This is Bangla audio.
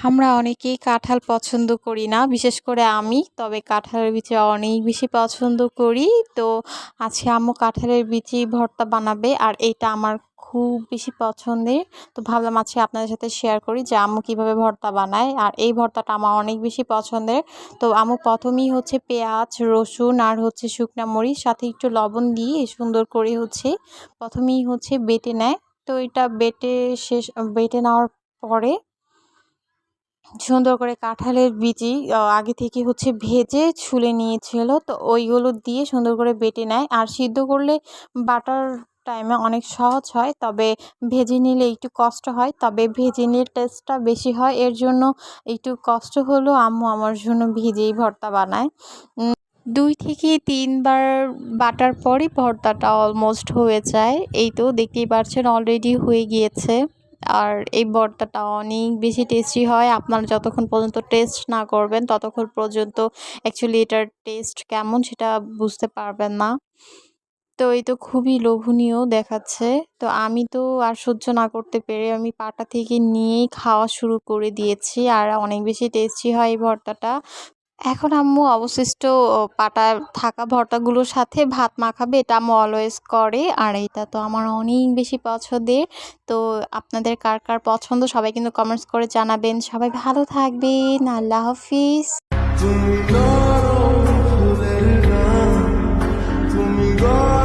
আমরা অনেকেই কাঁঠাল পছন্দ করি না, বিশেষ করে আমি। তবে কাঁঠালের বিচি অনেক বেশি পছন্দ করি। তো আজকে আম্মু কাঁঠালের বিচি ভর্তা বানাবে, আর এইটা আমার খুব বেশি পছন্দের। তো ভাবলাম আজকে আপনাদের সাথে শেয়ার করি যে আম্মু কীভাবে ভর্তা বানায়। আর এই ভর্তাটা আমার অনেক বেশি পছন্দের। তো আম্মু প্রথমেই পেঁয়াজ, রসুন আর শুকনা মরিচ সাথে একটু লবণ দিয়ে সুন্দর করে প্রথমেই বেটে নেয়। তো এটা বেটে নেওয়ার পরে সুন্দর করে কাঁঠালের বিচি আগে থেকে ভেজে ছুলে নিয়েছিল। তো ওইগুলো দিয়ে সুন্দর করে বেটে নেয়। আর সিদ্ধ করলে বাটার টাইমে অনেক সহজ হয়, তবে ভেজে নিলে একটু কষ্ট হয়। তবে ভেজে নিলে টেস্টটা বেশি হয়, এর জন্য একটু কষ্ট হলেও আম্মু আমার জন্য ভেজেই ভর্তা বানায়। ২ থেকে ৩ বার বাটার পরই ভর্তাটা অলমোস্ট হয়ে যায়। এই তো দেখতেই পাচ্ছেন অলরেডি হয়ে গিয়েছে। আর এই ভর্তাটা অনেক বেশি টেস্টি হয়। আপনারা যতক্ষণ পর্যন্ত টেস্ট না করবেন ততক্ষণ পর্যন্ত অ্যাকচুয়ালি এটার টেস্ট কেমন সেটা বুঝতে পারবেন না। তো এই তো খুবই লোভনীয় দেখাচ্ছে। তো আমি তো আর সহ্য না করতে পেরে আমি পাটা থেকে নিয়েই খাওয়া শুরু করে দিয়েছি। আর অনেক বেশি টেস্টি হয় এই ভর্তাটা। এখন আম্মু অবশিষ্ট পাটা থাকা ভর্তাগুলোর সাথে ভাত মাখাবে, এটা আম্মু অলওয়েজ করে। আর এটা তো আমার অনেক বেশি পছন্দের। তো আপনাদের কার কার পছন্দ সবাই কিন্তু কমেন্টস করে জানাবেন। সবাই ভালো থাকবেন। আল্লাহ হাফিজ। তুমি গরম ফুলের গান, তুমি গরম